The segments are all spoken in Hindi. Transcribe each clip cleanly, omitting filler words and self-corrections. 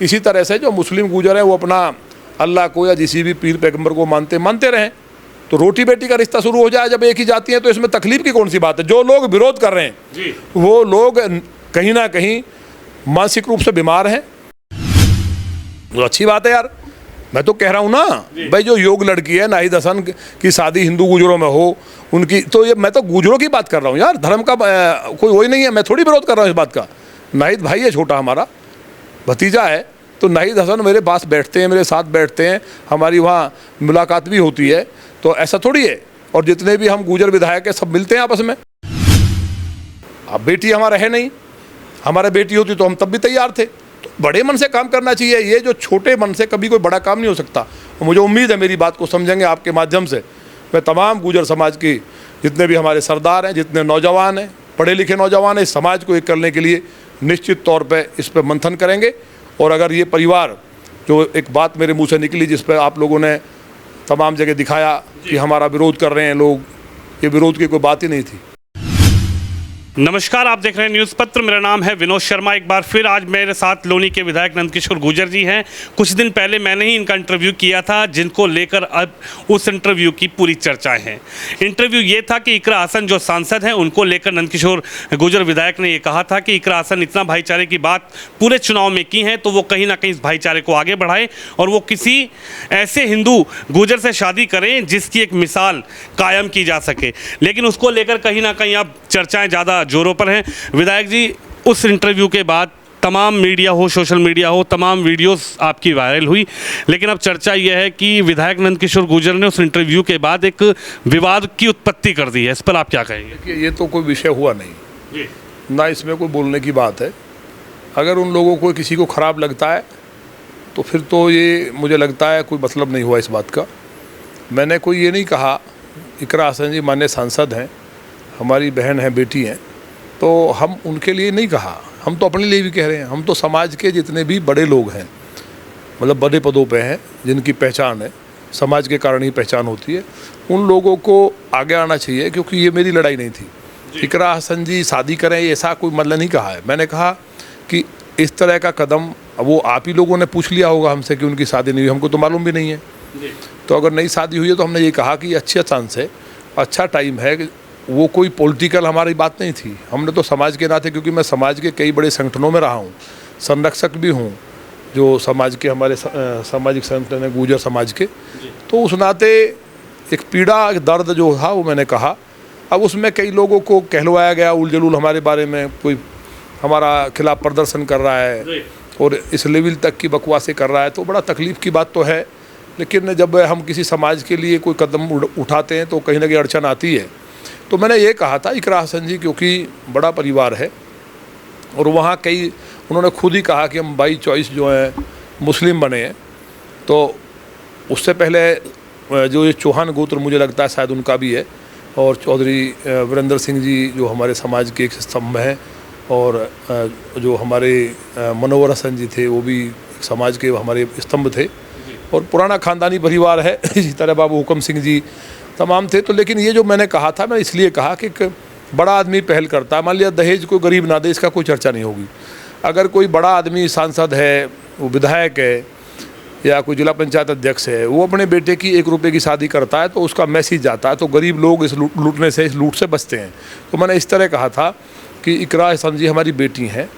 इसी तरह से जो मुस्लिम गुजर है वो अपना अल्लाह को या किसी भी पीर पैगंबर को मानते रहें। तो रोटी बेटी का रिश्ता शुरू हो जाए जब एक ही जाती है तो इसमें तकलीफ की कौन सी बात है। जो लोग विरोध कर रहे हैं वो लोग कहीं ना कहीं मानसिक रूप से बीमार हैं। तो अच्छी बात है यार, मैं तो कह रहा हूँ ना भाई, जो योग लड़की है नाहिद हसन की शादी हिंदू गुजरों में हो उनकी, तो ये मैं तो गुजरों की बात कर रहा हूँ यार, धर्म का कोई वही नहीं है। मैं थोड़ी विरोध कर रहा हूँ इस बात का। नाहिद भाई है, छोटा हमारा भतीजा है, तो नाहिद हसन मेरे पास बैठते हैं, मेरे साथ बैठते हैं, हमारी वहाँ मुलाकात भी होती है। तो ऐसा थोड़ी है। और जितने भी हम गुजर विधायक हैं सब मिलते हैं आपस में। अब बेटी हमारा है नहीं, हमारा बेटी होती तो हम तब भी तैयार थे। तो बड़े मन से काम करना चाहिए। ये जो छोटे मन से कभी कोई बड़ा काम नहीं हो सकता। और मुझे उम्मीद है मेरी बात को समझेंगे आपके माध्यम से। मैं तमाम गुजर समाज की जितने भी हमारे सरदार हैं, जितने नौजवान हैं, पढ़े लिखे नौजवान हैं, इस समाज को एक करने के लिए निश्चित तौर पे इस पर मंथन करेंगे। और अगर ये परिवार, जो एक बात मेरे मुंह से निकली जिस पर आप लोगों ने तमाम जगह दिखाया कि हमारा विरोध कर रहे हैं लोग, ये विरोध की कोई बात ही नहीं थी। नमस्कार, आप देख रहे हैं न्यूज़ पत्र। मेरा नाम है विनोद शर्मा। एक बार फिर आज मेरे साथ लोनी के विधायक नंदकिशोर गुर्जर जी हैं। कुछ दिन पहले मैंने ही इनका इंटरव्यू किया था, जिनको लेकर अब उस इंटरव्यू की पूरी चर्चाएं हैं। इंटरव्यू ये था कि इकरा हसन जो सांसद हैं उनको लेकर नंदकिशोर गुर्जर विधायक ने ये कहा था कि इकरा हसन इतना भाईचारे की बात पूरे चुनाव में की है तो वो कहीं ना कहीं इस भाईचारे को आगे बढ़ाए और वो किसी ऐसे हिंदू गुर्जर से शादी करें जिसकी एक मिसाल कायम की जा सके। लेकिन उसको लेकर कहीं ना कहीं अब चर्चाएँ ज़्यादा जोरों पर हैं। विधायक जी, उस इंटरव्यू के बाद तमाम मीडिया हो, सोशल मीडिया हो, तमाम वीडियोस आपकी वायरल हुई। लेकिन अब चर्चा यह है कि विधायक नंदकिशोर गुर्जर ने उस इंटरव्यू के बाद एक विवाद की उत्पत्ति कर दी है। इस पर आप क्या कहेंगे? देखिए, ये तो कोई विषय हुआ नहीं, ना इसमें कोई बोलने की बात है। अगर उन लोगों को किसी को ख़राब लगता है तो फिर तो ये मुझे लगता है कोई मतलब नहीं हुआ इस बात का। मैंने कोई ये नहीं कहा। इकरा हसन जी माननीय सांसद हैं, हमारी बहन है, बेटी हैं, तो हम उनके लिए नहीं कहा, हम तो अपने लिए भी कह रहे हैं। हम तो समाज के जितने भी बड़े लोग हैं, मतलब बड़े पदों पे हैं, जिनकी पहचान है, समाज के कारण ही पहचान होती है, उन लोगों को आगे आना चाहिए। क्योंकि ये मेरी लड़ाई नहीं थी। इकरा हसन जी शादी करें ऐसा कोई मतलब नहीं कहा है। मैंने कहा कि इस तरह का कदम, वो आप ही लोगों ने पूछ लिया होगा हमसे कि उनकी शादी नहीं हुई, हमको तो मालूम भी नहीं है। तो अगर नई शादी हुई है तो हमने ये कहा कि अच्छा चांस है, अच्छा टाइम है। वो कोई पॉलिटिकल हमारी बात नहीं थी। हमने तो समाज के नाते, क्योंकि मैं समाज के कई बड़े संगठनों में रहा हूँ, संरक्षक भी हूँ, जो समाज के हमारे सामाजिक संगठन है गुर्जर समाज के, तो उस नाते एक पीड़ा, एक दर्द जो था वो मैंने कहा। अब उसमें कई लोगों को कहलवाया गया उलझुल हमारे बारे में, कोई हमारा खिलाफ प्रदर्शन कर रहा है और इस लेवल तक की बकवासें कर रहा है, तो बड़ा तकलीफ़ की बात तो है। लेकिन जब हम किसी समाज के लिए कोई कदम उठाते हैं तो कहीं ना कहीं अड़चन आती है। तो मैंने ये कहा था, इकरा हसन जी क्योंकि बड़ा परिवार है और वहाँ कई, उन्होंने खुद ही कहा कि हम बाई चॉइस जो है मुस्लिम बने हैं। तो उससे पहले जो ये चौहान गोत्र मुझे लगता है शायद उनका भी है, और चौधरी वीरेंद्र सिंह जी जो हमारे समाज के एक स्तंभ हैं, और जो हमारे मनोवर हसन जी थे वो भी समाज के हमारे स्तंभ थे, और पुराना ख़ानदानी परिवार है। इसी तरह बाबू हुकम सिंह जी तमाम थे। तो लेकिन ये जो मैंने कहा था, मैं इसलिए कहा कि एक बड़ा आदमी पहल करता है। मान लिया दहेज कोई गरीब ना दे, इसका कोई चर्चा नहीं होगी। अगर कोई बड़ा आदमी सांसद है, वो विधायक है या कोई जिला पंचायत अध्यक्ष है, वो अपने बेटे की 1 रुपये की शादी करता है तो उसका मैसेज जाता है, तो गरीब लोग इस लूटने से, इस लूट से बचते हैं। तो मैंने इस तरह कहा था कि इकरा हसन जी हमारी बेटी हैं।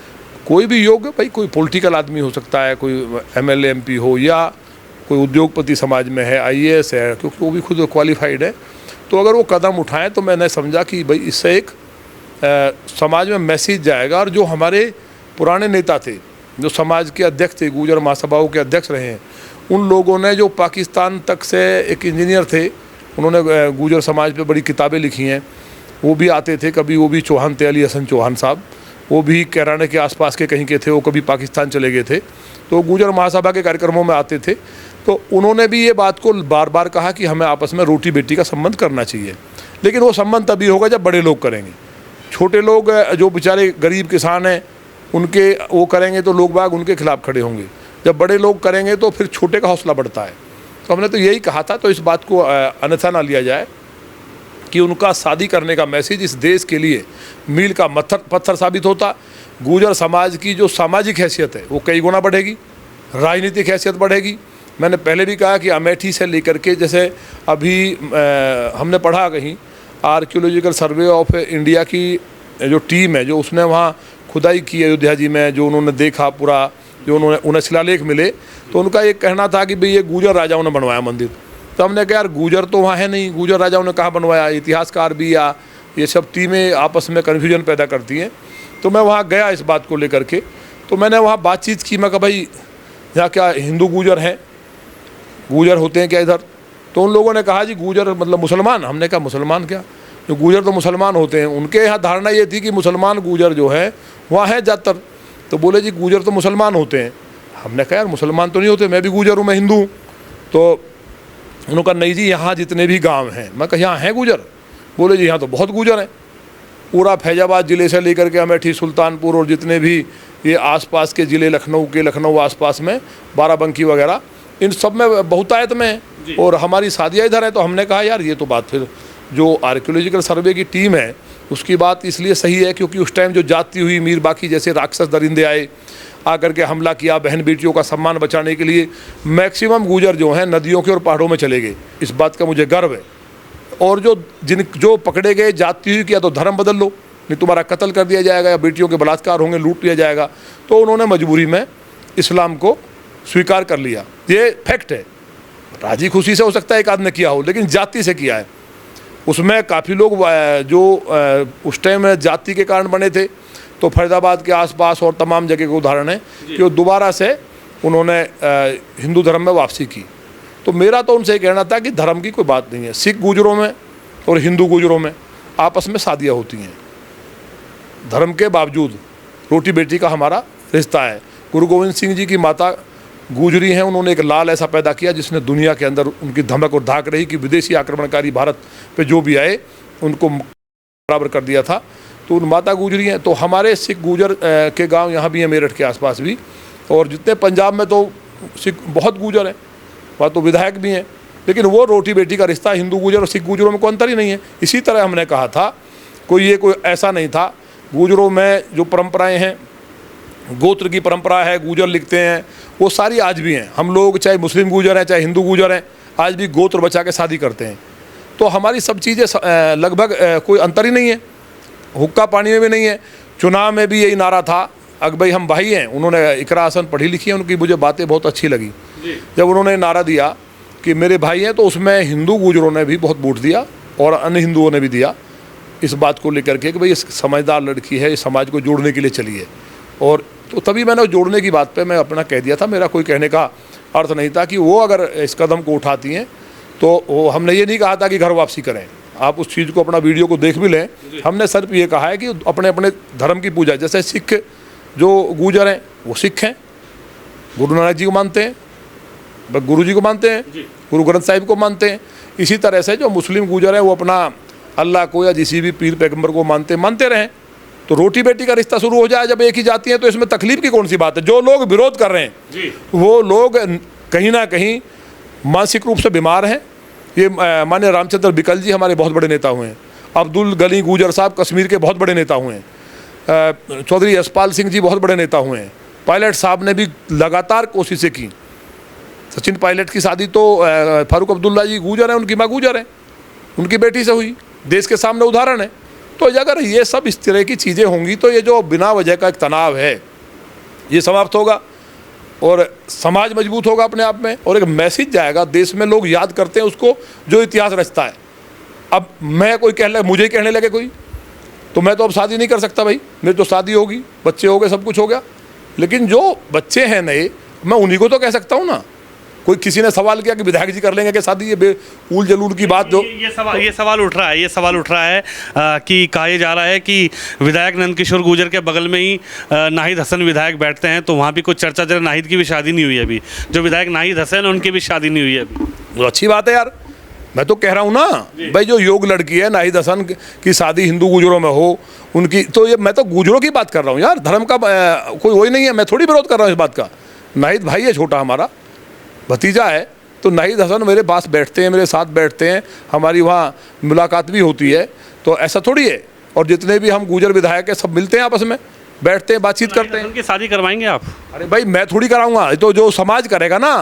कोई भी योग्य, भाई कोई पॉलिटिकल आदमी हो सकता है, कोई MLA MP हो, या कोई उद्योगपति समाज में है, IAS है, क्योंकि वो भी खुद क्वालिफाइड है। तो अगर वो कदम उठाएं तो मैंने समझा कि भाई इससे एक समाज में मैसेज जाएगा। और जो हमारे पुराने नेता थे, जो समाज के अध्यक्ष थे, गुर्जर महासभाओं के अध्यक्ष रहे हैं, उन लोगों ने, जो पाकिस्तान तक से एक इंजीनियर थे, उन्होंने गुर्जर समाज पे बड़ी किताबें लिखी हैं, वो भी आते थे कभी। वो भी चौहान थे, अली हसन चौहान साहब, वो भी कैराने के आसपास के कहीं के थे, वो कभी पाकिस्तान चले गए थे, तो गुर्जर महासभा के कार्यक्रमों में आते थे। तो उन्होंने भी ये बात को बार बार कहा कि हमें आपस में रोटी बेटी का संबंध करना चाहिए। लेकिन वो संबंध तभी होगा जब बड़े लोग करेंगे। छोटे लोग, जो बेचारे गरीब किसान हैं, उनके वो करेंगे तो लोग बाग उनके खिलाफ खड़े होंगे। जब बड़े लोग करेंगे तो फिर छोटे का हौसला बढ़ता है। तो हमने तो यही कहा था। तो इस बात को अन्यथा ना लिया जाए कि उनका शादी करने का मैसेज इस देश के लिए मील का पत्थर साबित होता। गुर्जर समाज की जो सामाजिक हैसियत है वो कई गुना बढ़ेगी। राजनीतिक हैसियत बढ़ेगी। मैंने पहले भी कहा कि अमेठी से लेकर के, जैसे अभी हमने पढ़ा कहीं आर्कियोलॉजिकल सर्वे ऑफ इंडिया की जो टीम है, जो उसने वहाँ खुदाई की अयोध्या जी में, जो उन्होंने देखा पूरा, जो उन्हें शिलालेख मिले, तो उनका एक कहना था कि भाई ये गुर्जर राजाओं ने बनवाया मंदिर। तो हमने कहा यार गुर्जर तो वहाँ है नहीं, गुर्जर राजाओं ने कहाँ बनवाया। इतिहासकार भी या ये सब टीमें आपस में कन्फ्यूजन पैदा करती हैं। तो मैं वहाँ गया इस बात को लेकर के, तो मैंने वहाँ बातचीत की। मैं कहा भाई यहाँ क्या हिंदू गुर्जर हैं, गुर्जर होते हैं क्या इधर? तो उन लोगों ने कहा जी गुर्जर मतलब मुसलमान। हमने कहा मुसलमान क्या, जो गुर्जर तो मुसलमान होते हैं। उनके यहाँ धारणा ये थी कि मुसलमान गुर्जर जो है वहाँ है ज़्यादातर। तो बोले जी गुर्जर तो मुसलमान होते हैं। हमने कहा यार मुसलमान तो नहीं होते, मैं भी गुर्जर हूँ, मैं हिंदू हूँ। तो उन्होंने कहा नहीं जी यहाँ जितने भी गांव हैं। मैं कहा यहाँ हैं गुर्जर? बोले जी यहाँ तो बहुत गुर्जर हैं, पूरा फैजाबाद ज़िले से लेकर के अमेठी, सुल्तानपुर और जितने भी ये आसपास के ज़िले, लखनऊ आसपास में बाराबंकी वगैरह, इन सब में बहुतायत में है और हमारी शादियाँ इधर है। तो हमने कहा यार ये तो बात फिर जो आर्कियोलॉजिकल सर्वे की टीम है उसकी बात इसलिए सही है क्योंकि उस टाइम जो जाती हुई मीर बाकी जैसे राक्षस दरिंदे आए, आकर के हमला किया, बहन बेटियों का सम्मान बचाने के लिए मैक्सिमम गुर्जर जो हैं नदियों के और पहाड़ों में चले गए। इस बात का मुझे गर्व है। और जो पकड़े गए जाती हुई कि या तो धर्म बदल लो, नहीं तुम्हारा कत्ल कर दिया जाएगा, या बेटियों के बलात्कार होंगे, लूट लिया जाएगा। तो उन्होंने मजबूरी में इस्लाम को स्वीकार कर लिया। ये फैक्ट है। राजी खुशी से हो सकता है एक आदमी ने किया हो, लेकिन जाति से किया है। उसमें काफ़ी लोग जो उस टाइम जाति के कारण बने थे, तो फरीदाबाद के आसपास और तमाम जगह के उदाहरण है कि वो दोबारा से उन्होंने हिंदू धर्म में वापसी की। तो मेरा तो उनसे कहना था कि धर्म की कोई बात नहीं है। सिख गुजरों में और हिंदू गुजरों में आपस में शादियाँ होती हैं, धर्म के बावजूद रोटी बेटी का हमारा रिश्ता है। गुरु गोविंद सिंह जी की माता गुजरी हैं, उन्होंने एक लाल ऐसा पैदा किया जिसने दुनिया के अंदर उनकी धमक और धाक रही कि विदेशी आक्रमणकारी भारत पे जो भी आए उनको बराबर कर दिया था। तो उन माता गुजरी हैं। तो हमारे सिख गुजर के गांव यहाँ भी हैं, मेरठ के आसपास भी, और जितने पंजाब में तो सिख बहुत गुजर हैं, वहाँ तो विधायक भी हैं। लेकिन वो रोटी बेटी का रिश्ता हिंदू गुजर और सिख गुजरों में कोई अंतर ही नहीं है। इसी तरह हमने कहा था कोई ऐसा नहीं था। गुजरों में जो परंपराएँ हैं, गोत्र की परंपरा है, गुजर लिखते हैं, वो सारी आज भी हैं। हम लोग चाहे मुस्लिम गुजर हैं चाहे हिंदू गुजर हैं, आज भी गोत्र बचा के शादी करते हैं। तो हमारी सब चीज़ें लगभग कोई अंतर ही नहीं है। हुक्का पानी में भी नहीं है। चुनाव में भी यही नारा था, अगर भाई हम भाई हैं। उन्होंने इकरा हसन पढ़ी लिखी है, उनकी मुझे बातें बहुत अच्छी लगी। जब उन्होंने नारा दिया कि मेरे भाई हैं, तो उसमें हिंदू गुजरों ने भी बहुत वोट दिया और अन्य हिंदुओं ने भी दिया, इस बात को लेकर के कि भाई समझदार लड़की है, इस समाज को जोड़ने के लिए चली है। और तो तभी मैंने जोड़ने की बात पे मैं अपना कह दिया था। मेरा कोई कहने का अर्थ नहीं था कि वो अगर इस कदम को उठाती हैं तो वो, हमने ये नहीं कहा था कि घर वापसी करें। आप उस चीज़ को अपना वीडियो को देख भी लें। हमने सिर्फ ये कहा है कि अपने अपने धर्म की पूजा, जैसे सिख जो गुजर हैं वो सिख हैं, गुरु नानक जी को मानते हैं, गुरु जी को मानते हैं, गुरु ग्रंथ साहिब को मानते हैं। इसी तरह से जो मुस्लिम गुजर हैं वो अपना अल्लाह को या किसी भी पीर पैगंबर को मानते रहें। तो रोटी बेटी का रिश्ता शुरू हो जाए जब एक ही जाती है, तो इसमें तकलीफ की कौन सी बात है? जो लोग विरोध कर रहे हैं वो लोग कहीं ना कहीं मानसिक रूप से बीमार हैं। ये माननीय रामचंद्र बिकल जी हमारे बहुत बड़े नेता हुए हैं। अब्दुल गनी गुजर साहब कश्मीर के बहुत बड़े नेता हुए हैं। चौधरी यशपाल सिंह जी बहुत बड़े नेता हुए हैं। पायलट साहब ने भी लगातार कोशिशें की। सचिन पायलट की शादी तो फारूक अब्दुल्ला जी गुजर हैं, उनकी माँ गुजर है, उनकी बेटी से हुई। देश के सामने उदाहरण है। तो अगर ये सब इस तरह की चीज़ें होंगी तो ये जो बिना वजह का एक तनाव है ये समाप्त होगा और समाज मजबूत होगा अपने आप में, और एक मैसेज जाएगा देश में। लोग याद करते हैं उसको जो इतिहास रचता है। अब मैं कोई मुझे कहने लगे कोई, तो मैं तो अब शादी नहीं कर सकता भाई, मेरी तो शादी होगी, बच्चे हो गए, सब कुछ हो गया। लेकिन जो बच्चे हैं नए, मैं उन्हीं को तो कह सकता हूँ ना। कोई किसी ने सवाल किया कि विधायक जी कर लेंगे कि शादी, ये बेउल जलूल की बात। जो ये सवाल उठ रहा है कि कहा जा रहा है कि विधायक नंदकिशोर गुर्जर के बगल में ही नाहिद हसन विधायक बैठते हैं, तो वहाँ भी कुछ चर्चा चल। नाहिद की भी शादी नहीं हुई अभी, जो विधायक नाहिद हसन उनकी भी शादी नहीं हुई अभी। तो अच्छी बात है यार, मैं तो कह रहा हूँ ना भाई, जो योग लड़की है नाहिद हसन की शादी हिंदू गुजरों में हो उनकी, तो ये मैं तो गुजरों की बात कर रहा हूँ यार। धर्म का कोई वही नहीं है, मैं थोड़ी विरोध कर रहा हूँ इस बात का। नाहिद भाई है, छोटा हमारा भतीजा है, तो नाहिद हसन मेरे पास बैठते हैं, मेरे साथ बैठते हैं, हमारी वहाँ मुलाकात भी होती है। तो ऐसा थोड़ी है। और जितने भी हम गुजर विधायक हैं सब मिलते हैं आपस में, बैठते हैं, बातचीत करते हैं। उनकी शादी करवाएंगे आप? अरे भाई मैं थोड़ी कराऊंगा, ये तो जो समाज करेगा ना।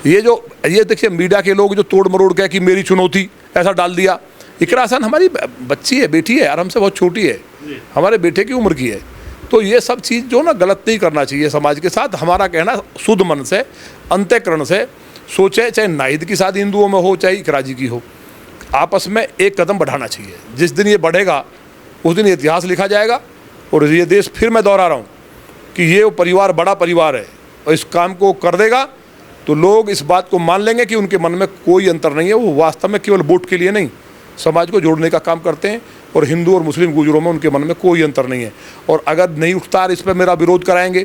ये देखिए मीडिया के लोग जो तोड़ मरोड़ के कि मेरी चुनौती ऐसा डाल दिया। इकरा हसन हमारी बच्ची है, बेटी है, आराम से बहुत छोटी है, हमारे बेटे की उम्र की है। तो ये सब चीज़ जो ना गलत नहीं करना चाहिए समाज के साथ। हमारा कहना शुद्ध मन से, अंतःकरण से सोचे, चाहे नाहिद की शादी हिंदुओं में हो चाहे इकरा जी की हो, आपस में एक कदम बढ़ाना चाहिए। जिस दिन ये बढ़ेगा उस दिन इतिहास लिखा जाएगा। और ये देश, फिर मैं दोहरा रहा हूँ कि ये परिवार बड़ा परिवार है और इस काम को कर देगा तो लोग इस बात को मान लेंगे कि उनके मन में कोई अंतर नहीं है। वो वास्तव में केवल वोट के लिए नहीं, समाज को जोड़ने का काम करते हैं। और हिंदू और मुस्लिम गुजरों में उनके मन में कोई अंतर नहीं है। और अगर नहीं उठता, इस पर मेरा विरोध कराएंगे,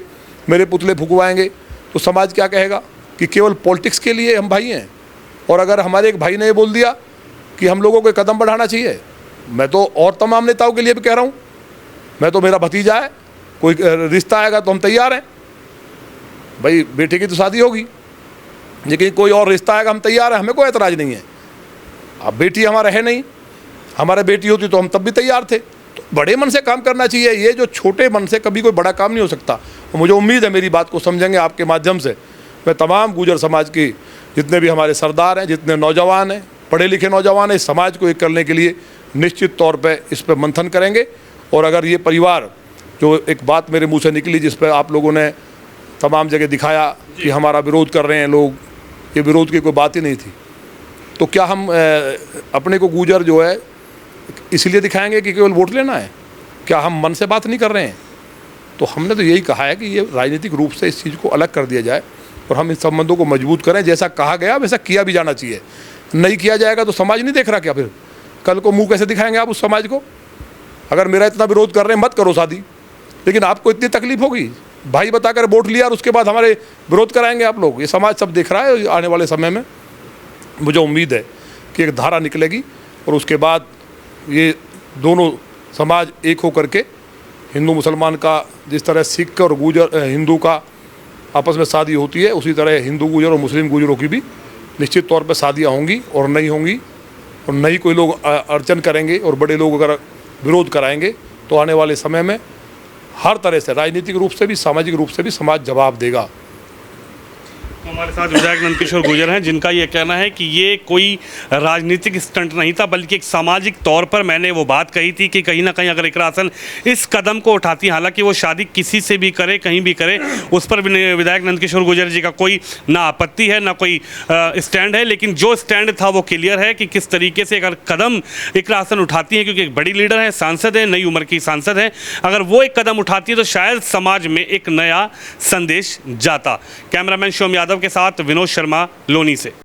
मेरे पुतले फुकवाएंगे, तो समाज क्या कहेगा कि केवल पॉलिटिक्स के लिए हम भाई हैं। और अगर हमारे एक भाई ने ये बोल दिया कि हम लोगों को कदम बढ़ाना चाहिए, मैं तो और तमाम नेताओं के लिए भी कह रहा हूँ, मैं तो, मेरा भतीजा है, कोई रिश्ता आएगा तो हम तैयार हैं। भाई बेटे की तो शादी होगी, लेकिन कोई और रिश्ता आएगा हम तैयार हैं, हमें कोई एतराज़ नहीं है। अब बेटी हमारा है नहीं, हमारे बेटी होती तो हम तब भी तैयार थे। तो बड़े मन से काम करना चाहिए। ये जो छोटे मन से कभी कोई बड़ा काम नहीं हो सकता। और मुझे उम्मीद है मेरी बात को समझेंगे आपके माध्यम से। मैं तमाम गुजर समाज की जितने भी हमारे सरदार हैं, जितने नौजवान हैं, पढ़े लिखे नौजवान हैं, इस समाज को एक करने के लिए निश्चित तौर पर इस पर मंथन करेंगे। और अगर ये परिवार, जो एक बात मेरे मुँह से निकली जिस पर आप लोगों ने तमाम जगह दिखाया कि हमारा विरोध कर रहे हैं लोग, ये विरोध की कोई बात ही नहीं थी। तो क्या हम अपने को गुजर जो है इसलिए दिखाएंगे कि केवल वोट लेना है? क्या हम मन से बात नहीं कर रहे हैं? तो हमने तो यही कहा है कि ये राजनीतिक रूप से इस चीज़ को अलग कर दिया जाए और हम इन संबंधों को मजबूत करें। जैसा कहा गया वैसा किया भी जाना चाहिए। नहीं किया जाएगा तो समाज नहीं देख रहा क्या? फिर कल को मुँह कैसे दिखाएंगे आप उस समाज को? अगर मेरा इतना विरोध कर रहे हैं, मत करो शादी, लेकिन आपको इतनी तकलीफ होगी, भाई बताकर वोट लिया और उसके बाद हमारे विरोध कराएंगे आप लोग। ये समाज सब देख रहा है। आने वाले समय में मुझे उम्मीद है कि एक धारा निकलेगी और उसके बाद ये दोनों समाज एक हो करके, हिंदू मुसलमान का जिस तरह सिख और गुजर हिंदू का आपस में शादी होती है, उसी तरह हिंदू गुजर और मुस्लिम गुजरों की भी निश्चित तौर पर शादियाँ होंगी और नहीं होंगी। और नहीं कोई लोग अड़चन करेंगे और बड़े लोग अगर विरोध कराएंगे तो आने वाले समय में हर तरह से, राजनीतिक रूप से भी, सामाजिक रूप से भी समाज जवाब देगा। हमारे साथ विधायक नंदकिशोर गुर्जर हैं, जिनका ये कहना है कि ये कोई राजनीतिक स्टंट नहीं था, बल्कि एक सामाजिक तौर पर मैंने वो बात कही थी कि कहीं ना कहीं अगर इकरा हसन इस कदम को उठाती, हालांकि वो शादी किसी से भी करे, कहीं भी करे, उस पर विधायक नंदकिशोर गुर्जर जी का कोई ना आपत्ति है ना कोई स्टैंड है। लेकिन जो स्टैंड था वो क्लियर है कि किस तरीके से अगर कदम इकरा हसन उठाती है, क्योंकि एक बड़ी लीडर है, सांसद है, नई उम्र की सांसद है, अगर वो एक कदम उठाती है तो शायद समाज में एक नया संदेश जाता। कैमरामैन शोम यादव के साथ विनोद शर्मा, लोनी से।